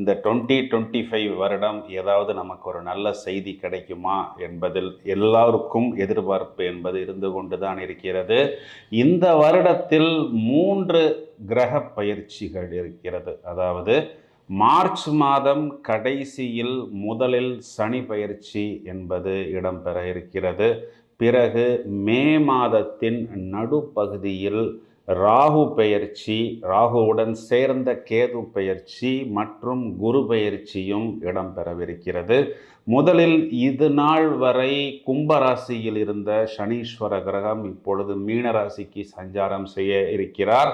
இந்த 2025 வருடம் ஏதாவது நமக்கு ஒரு நல்ல செய்தி கிடைக்குமா என்பதில் எல்லாருக்கும் எதிர்பார்ப்பு என்பது இருந்து கொண்டு தான் இருக்கிறது. இந்த வருடத்தில் 3 கிரக பயிற்சிகள் இருக்கிறது. அதாவது மார்ச் மாதம் கடைசியில் முதலில் சனி பயிற்சி என்பது இடம்பெற இருக்கிறது. பிறகு மே மாதத்தின் நடுப்பகுதியில் ராகு பெயர்ச்சி, ராகுவுடன் சேர்ந்த கேது பெயர்ச்சி மற்றும் குரு பெயர்ச்சியும் இடம்பெறவிருக்கிறது. முதலில் இது நாள் வரை கும்பராசியில் இருந்த சனீஸ்வர கிரகம் இப்பொழுது மீனராசிக்கு சஞ்சாரம் செய்ய இருக்கிறார்.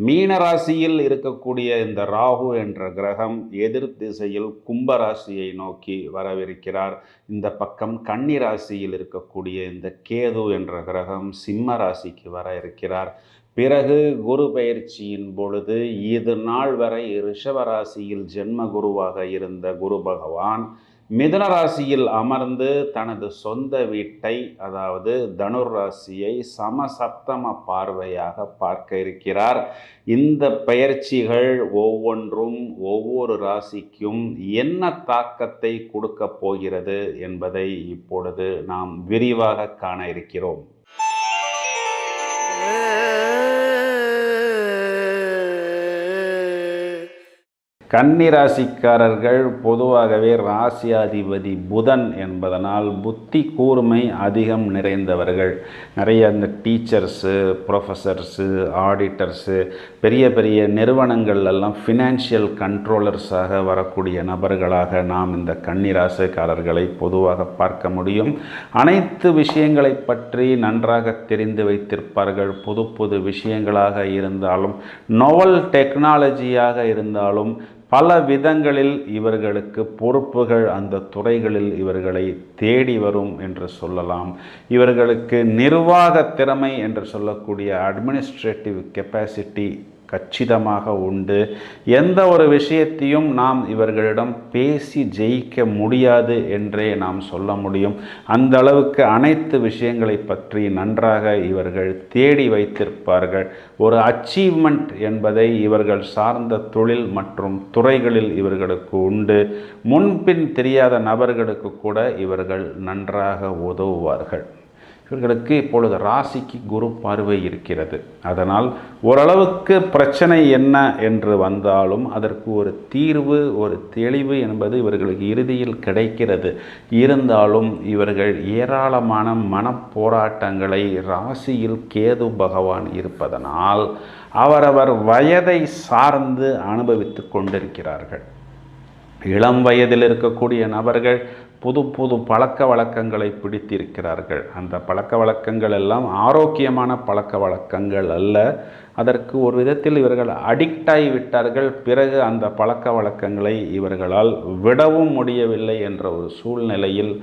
மீனராசியில் இருக்கக்கூடிய இந்த ராகு என்ற கிரகம் எதிர் திசையில் கும்பராசியை நோக்கி வரவிருக்கிறார். இந்த பக்கம் கன்னிராசியில் இருக்கக்கூடிய இந்த கேது என்ற கிரகம் சிம்ம ராசிக்கு வர இருக்கிறார். பிறகு குரு பெயர்ச்சியின் பொழுது இது நாள் வரை ரிஷபராசியில் ஜென்ம குருவாக இருந்த குரு பகவான் மிதுன ராசியில் அமர்ந்து தனது சொந்த வீட்டை, அதாவது தனுர் ராசியை சமசப்தம பார்வையாக பார்க்க இருக்கிறார். இந்த பயிற்சிகள் ஒவ்வொன்றும் ஒவ்வொரு ராசிக்கும் என்ன தாக்கத்தை கொடுக்க போகிறது என்பதை இப்பொழுது நாம் விரிவாக காண இருக்கிறோம். கன்னிராசிக்காரர்கள் பொதுவாகவே ராசியாதிபதி புதன் என்பதனால் புத்தி கூர்மை அதிகம் நிறைந்தவர்கள். நிறைய இந்த டீச்சர்ஸு, ப்ரொஃபஸர்ஸு, ஆடிட்டர்ஸு, பெரிய பெரிய நிறுவனங்கள்லாம் ஃபினான்ஷியல் கண்ட்ரோலர்ஸாக வரக்கூடிய நபர்களாக நாம் இந்த கன்னிராசிக்காரர்களை பொதுவாக பார்க்க முடியும். அனைத்து விஷயங்களை பற்றி நன்றாக தெரிந்து வைத்திருப்பார்கள். புது புது விஷயங்களாக இருந்தாலும், நோவல் டெக்னாலஜியாக இருந்தாலும், பல விதங்களில் இவர்களுக்கு பொறுப்புகள் அந்த துறைகளில் இவர்களை தேடி வரும் என்று சொல்லலாம். இவர்களுக்கு நிர்வாக திறமை என்று சொல்லக்கூடிய அட்மினிஸ்ட்ரேட்டிவ் கெப்பாசிட்டி கச்சிதமாக உண்டு. எந்த ஒரு விஷயத்தையும் நாம் இவர்களிடம் பேசி ஜெயிக்க முடியாது என்றே நாம் சொல்ல முடியும். அந்த அளவுக்கு அனைத்து விஷயங்களை பற்றி நன்றாக இவர்கள் தேடி வைத்திருப்பார்கள். ஒரு அச்சீவ்மெண்ட் என்பதை இவர்கள் சார்ந்த தொழில் மற்றும் துறைகளில் இவர்களுக்கு உண்டு. முன்பின் தெரியாத நபர்களுக்கு கூட இவர்கள் நன்றாக உதவுவார்கள். இவர்களுக்கு இப்பொழுது ராசிக்கு குரு பார்வை இருக்கிறது. அதனால் ஓரளவுக்கு பிரச்சனை என்ன என்று வந்தாலும் அதற்கு ஒரு தீர்வு, ஒரு தெளிவு என்பது இவர்களுக்கு இறுதியில் கிடைக்கிறது. இருந்தாலும் இவர்கள் ஏராளமான மனப்போராட்டங்களை ராசியில் கேது பகவான் இருப்பதனால் அவரவர் வயதை சார்ந்து அனுபவித்து கொண்டிருக்கிறார்கள். இளம் வயதில் இருக்கக்கூடிய நபர்கள் புது புது பழக்க வழக்கங்களை பிடித்திருக்கிறார்கள். அந்த பழக்க வழக்கங்கள் எல்லாம் ஆரோக்கியமான பழக்க வழக்கங்கள் அல்ல. அதற்கு ஒரு விதத்தில் இவர்கள் அடிக்ட் ஆகிவிட்டார்கள். பிறகு அந்த பழக்க வழக்கங்களை இவர்களால் விடவும் முடியவில்லை என்ற ஒரு சூழ்நிலையில்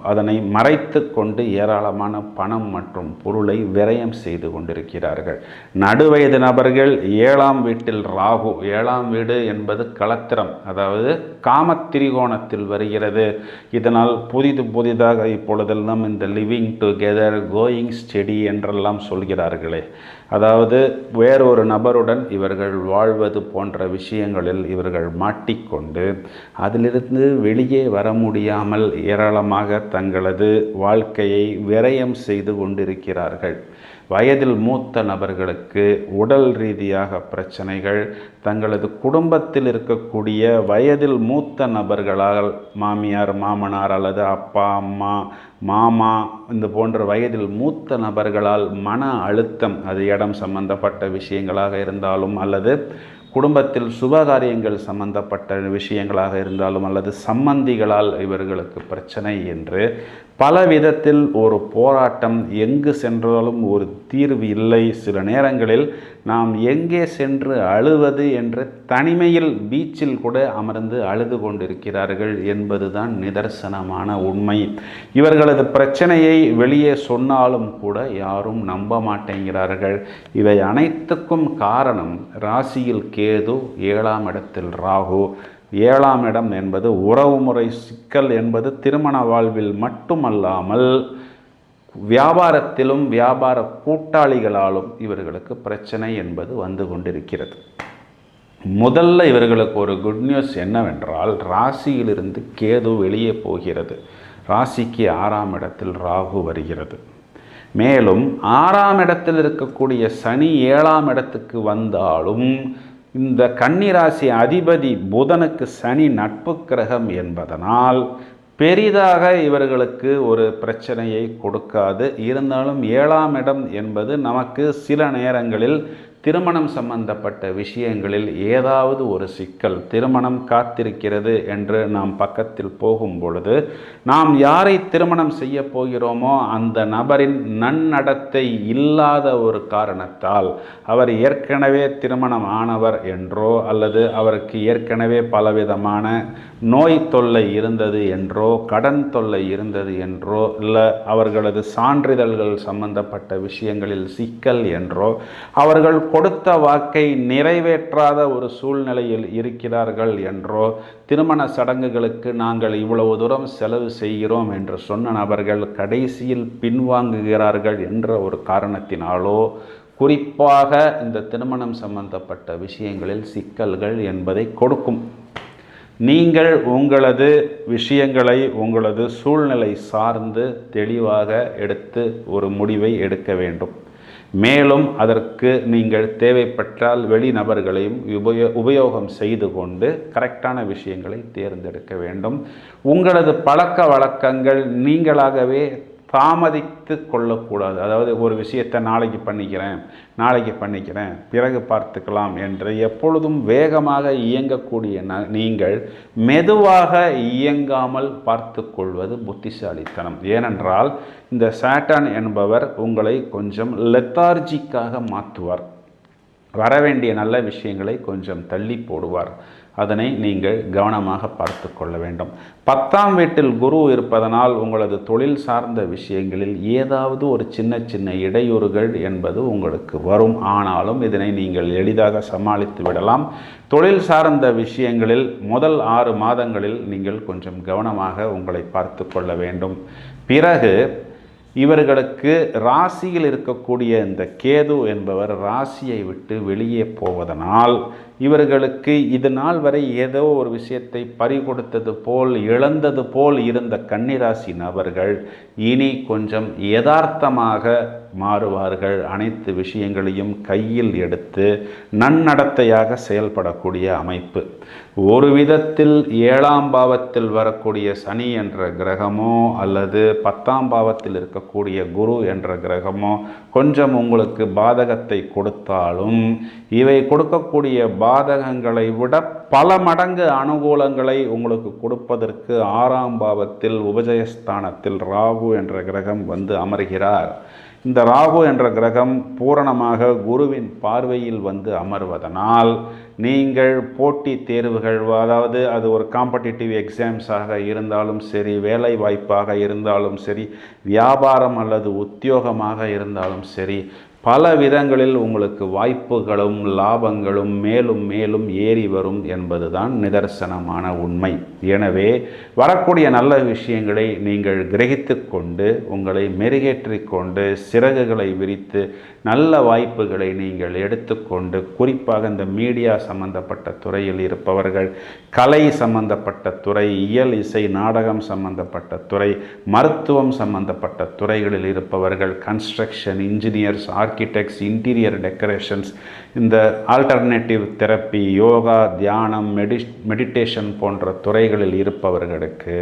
அதனை மறைத்து கொண்டு ஏராளமான பணம் மற்றும் பொருளை விரயம் செய்து கொண்டிருக்கிறார்கள். நடுவயது நபர்கள் 7ஆம் வீட்டில் ராகு, 7ஆம் வீடு என்பது களத்திரம், அதாவது காமத்திரிகோணத்தில் வருகிறது. இதனால் புதிதாக இப்பொழுதெல்லாம் இந்த லிவிங் டுகெதர், கோயிங் ஸ்டெடி என்றெல்லாம் சொல்கிறார்களே, அதாவது வேறொரு நபருடன் இவர்கள் வாழ்வது போன்ற விஷயங்களில் இவர்கள் மாட்டிக்கொண்டு அதிலிருந்து வெளியே வர முடியாமல் ஏராளமாக தங்களது வாழ்க்கையை விரயம் செய்து கொண்டிருக்கிறார்கள். வயதில் மூத்த நபர்களுக்கு உடல் ரீதியாக பிரச்சனைகள், தங்களது குடும்பத்தில் இருக்கக்கூடிய வயதில் மூத்த நபர்களால் மாமியார், மாமனார் அல்லது அப்பா, அம்மா, மாமா இந்த போன்ற வயதில் மூத்த நபர்களால் மன அழுத்தம், அது இடம் சம்பந்தப்பட்ட விஷயங்களாக இருந்தாலும் அல்லது குடும்பத்தில் சுபகாரியங்கள் சம்பந்தப்பட்ட விஷயங்களாக இருந்தாலும் அல்லது சம்பந்திகளால் இவர்களுக்கு பிரச்சனை என்று பல விதத்தில் ஒரு போராட்டம், எங்கு சென்றாலும் ஒரு தீர்வு இல்லை. சில நேரங்களில் நாம் எங்கே சென்று அழுவது என்று தனிமையில் பீச்சில் கூட அமர்ந்து அழுது கொண்டிருக்கிறார்கள் என்பதுதான் நிதர்சனமான உண்மை. இவர்களது பிரச்சனையை வெளியே சொன்னாலும் கூட யாரும் நம்ப மாட்டேங்கிறார்கள். இவை அனைத்துக்கும் காரணம் ராசியில் கேது, 7ஆம் இடத்தில் ராகு. 7ஆம் இடம் என்பது உறவுமுறை சிக்கல் என்பது திருமண வாழ்வில் மட்டுமல்லாமல் வியாபாரத்திலும் வியாபார கூட்டாளிகளாலும் இவர்களுக்கு பிரச்சனை என்பது வந்து கொண்டிருக்கிறது. முதல்ல இவர்களுக்கு ஒரு குட் நியூஸ் என்னவென்றால், ராசியிலிருந்து கேது வெளியே போகிறது. ராசிக்கு 6ஆம் இடத்தில் ராகு வருகிறது. மேலும் 6ஆம் இடத்தில் இருக்கக்கூடிய சனி 7ஆம் இடத்துக்கு வந்தாலும் இந்த கன்னிராசி அதிபதி புதனுக்கு சனி நட்பு கிரகம் என்பதனால் பெரிதாக இவர்களுக்கு ஒரு பிரச்சனையை கொடுக்காது. இருந்தாலும் 7ஆம் இடம் என்பது நமக்கு சில நேரங்களில் திருமணம் சம்பந்தப்பட்ட விஷயங்களில் ஏதாவது ஒரு சிக்கல், திருமணம் காத்திருக்கிறது என்று நாம் பக்கத்தில் போகும் பொழுது நாம் யாரை திருமணம் செய்ய போகிறோமோ அந்த நபரின் நன்னடத்தை இல்லாத ஒரு காரணத்தால், அவர் ஏற்கனவே திருமணம் ஆனவர் என்றோ அல்லது அவருக்கு ஏற்கனவே பலவிதமான நோய் தொல்லை இருந்தது என்றோ, கடன் தொல்லை இருந்தது என்றோ, இல்லை அவர்களது சான்றிதழ்கள் சம்பந்தப்பட்ட விஷயங்களில் சிக்கல் என்றோ, அவர்கள் கொடுத்த வாக்கை நிறைவேற்றாத ஒரு சூழ்நிலையில் இருக்கிறார்கள் என்றோ, திருமண சடங்குகளுக்கு நாங்கள் இவ்வளவு தூரம் செலவு செய்கிறோம் என்று சொன்ன நபர்கள் கடைசியில் பின்வாங்குகிறார்கள் என்ற ஒரு காரணத்தினாலோ, குறிப்பாக இந்த திருமணம் சம்பந்தப்பட்ட விஷயங்களில் சிக்கல்கள் என்பதை கொடுக்கும். நீங்கள் உங்களது விஷயங்களை உங்களது சூழ்நிலை சார்ந்து தெளிவாக எடுத்து ஒரு முடிவை எடுக்க வேண்டும். மேலும் அதற்கு நீங்கள் தேவைப்பட்டால் வெளிநபர்களையும் உபயோகம் செய்து கொண்டு கரெக்டான விஷயங்களை தேர்ந்தெடுக்க வேண்டும். உங்களது பழக்க வழக்கங்கள் நீங்களாகவே தாமதித்து கொள்ளக்கூடாது. அதாவது ஒரு விஷயத்தை நாளைக்கு பண்ணிக்கிறேன் பிறகு பார்த்துக்கலாம் என்று எப்பொழுதும் வேகமாக இயங்கக்கூடிய நீங்கள் மெதுவாக இயங்காமல் பார்த்து கொள்வது புத்திசாலித்தனம். ஏனென்றால் இந்த சாட்டன் என்பவர் உங்களை கொஞ்சம் லெத்தார்ஜிக்காக மாற்றுவார். வரவேண்டிய நல்ல விஷயங்களை கொஞ்சம் தள்ளி போடுவார். அதனை நீங்கள் கவனமாக பார்த்து கொள்ள வேண்டும். 10ஆம் வீட்டில் குரு இருப்பதனால் உங்களது தொழில் சார்ந்த விஷயங்களில் ஏதாவது ஒரு சின்ன இடையூறுகள் என்பது உங்களுக்கு வரும். ஆனாலும் இதனை நீங்கள் எளிதாக சமாளித்து விடலாம். தொழில் சார்ந்த விஷயங்களில் முதல் 6 மாதங்களில் நீங்கள் கொஞ்சம் கவனமாக உங்களை பார்த்து கொள்ள வேண்டும். பிறகு இவர்களுக்கு ராசியில் இருக்கக்கூடிய இந்த கேது என்பவர் ராசியை விட்டு வெளியே போவதனால் இவர்களுக்கு இது நாள் வரை ஏதோ ஒரு விஷயத்தை பறிகொடுத்தது போல், இழந்தது போல் இருந்த கன்னிராசி நபர்கள் இனி கொஞ்சம் யதார்த்தமாக மாறுவார்கள். அனைத்து விஷயங்களையும் கையில் எடுத்து நன்னடத்தையாக செயல்படக்கூடிய அமைப்பு. ஒரு விதத்தில் 7ஆம் பாவத்தில் வரக்கூடிய சனி என்ற கிரகமோ அல்லது 10ஆம் பாவத்தில் இருக்கக்கூடிய குரு என்ற கிரகமோ கொஞ்சம் உங்களுக்கு பாதகத்தை கொடுத்தாலும், இவை கொடுக்கக்கூடிய பாதகங்களை விட பல மடங்கு அனுகூலங்களை உங்களுக்கு கொடுப்பதற்கு 6ஆம் பாவத்தில் உபஜயஸ்தானத்தில் ராகு என்ற கிரகம் வந்து அமர்கிறார். இந்த ராகு என்ற கிரகம் பூரணமாக குருவின் பார்வையில் வந்து அமர்வதனால் நீங்கள் போட்டி தேர்வுகள், அதாவது அது ஒரு காம்படிட்டிவ் எக்ஸாம்ஸாக இருந்தாலும் சரி, வேலை வாய்ப்பாக இருந்தாலும் சரி, வியாபாரம் அல்லது உத்தியோகமாக இருந்தாலும் சரி, பல விதங்களில் உங்களுக்கு வாய்ப்புகளும் லாபங்களும் மேலும் மேலும் ஏறி வரும் என்பதுதான் நிதர்சனமான உண்மை. எனவே வரக்கூடிய நல்ல விஷயங்களை நீங்கள் கிரகித்து கொண்டு உங்களை மெருகேற்றிக் கொண்டு சிறகுகளை விரித்து நல்ல வாய்ப்புகளை நீங்கள் எடுத்துக்கொண்டு, குறிப்பாக இந்த மீடியா சம்பந்தப்பட்ட துறையில் இருப்பவர்கள், கலை சம்பந்தப்பட்ட துறை, இயல் இசை நாடகம் சம்பந்தப்பட்ட துறை, மருத்துவம் சம்பந்தப்பட்ட துறைகளில் இருப்பவர்கள், construction engineers, architects, interior decorations, இந்த ஆல்டர்னேட்டிவ் தெரப்பி, யோகா, தியானம், மெடிடேஷன் போன்ற துறைகளில் இருப்பவர்களுக்கு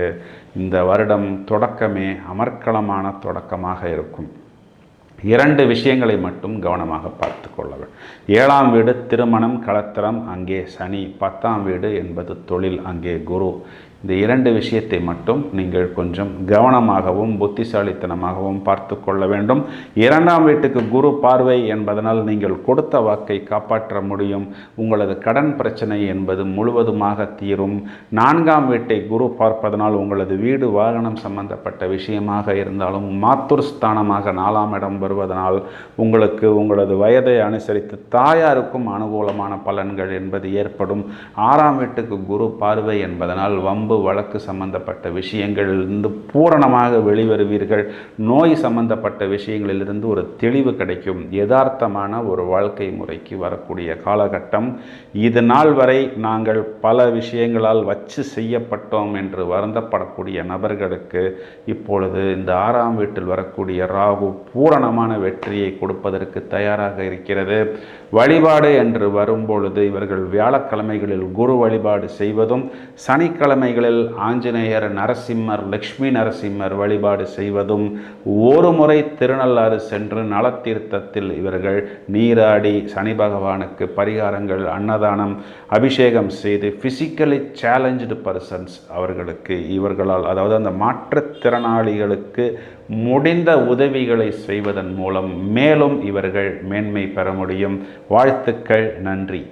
இந்த வருடம் தொடக்கமே அமர்க்களமான தொடக்கமாக இருக்கும். 2 விஷயங்களை மட்டும் கவனமாக பார்த்து கொள்ள வேண்டும். 7ஆம் வீடு திருமணம், களத்திரம், அங்கே சனி. 10ஆம் வீடு என்பது தொழில், அங்கே குரு. இந்த 2 விஷயத்தை மட்டும் நீங்கள் கொஞ்சம் கவனமாகவும் புத்திசாலித்தனமாகவும் பார்த்து கொள்ள வேண்டும். 2ஆம் வீட்டுக்கு குரு பார்வை என்பதனால் நீங்கள் கொடுத்த வாக்கை காப்பாற்ற முடியும். உங்களது கடன் பிரச்சனை என்பது முழுவதுமாக தீரும். 4ஆம் வீட்டை குரு பார்ப்பதனால் உங்களது வீடு வாகனம் சம்பந்தப்பட்ட விஷயமாக இருந்தாலும், மாத்தூர் ஸ்தானமாக 4ஆம் இடம் வருவதனால் உங்களுக்கு உங்களது வயதை அனுசரித்து தாயாருக்கும் அனுகூலமான பலன்கள் என்பது ஏற்படும். 6ஆம் வீட்டுக்கு குரு பார்வை என்பதனால் வம்பு வம்பு வழக்கு சம்பந்தப்பட்ட விஷயங்களிலிருந்து பூரணமாக வெளிவருவீர்கள். நோய் சம்பந்தப்பட்ட விஷயங்களிலிருந்து ஒரு தெளிவு கிடைக்கும். யதார்த்தமான ஒரு வாழ்க்கை முறைக்கு வரக்கூடிய காலகட்டம் இது. நாள் வரை நாங்கள் பல விஷயங்களால் வச்சு செய்யப்பட்டோம் என்று வருந்தப்படக்கூடிய நபர்களுக்கு இப்பொழுது இந்த 6ஆம் வீட்டில் வரக்கூடிய ராகு பூரணமான வெற்றியை கொடுப்பதற்கு தயாராக இருக்கிறது. வழிபாடு என்று வரும்பொழுது இவர்கள் வியாழக்கிழமைகளில் குரு வழிபாடு செய்வதும், சனிக்கிழமைகளில் ஆஞ்சநேயர், நரசிம்மர், லக்ஷ்மி நரசிம்மர் வழிபாடு செய்வதும், ஒரு முறை திருநள்ளாறு சென்று நலத்தீர்த்தத்தில் இவர்கள் நீராடி சனி பகவானுக்கு பரிகாரங்கள், அன்னதானம், அபிஷேகம் செய்து பிசிக்கலி சேலஞ்சு பர்சன்ஸ் அவர்களுக்கு இவர்களால், அதாவது அந்த மாற்றுத்திறனாளிகளுக்கு முடிந்த உதவிகளை செய்வதன் மூலம் மேலும் இவர்கள் மேன்மை பெற முடியும். வாழ்த்துக்கள். நன்றி.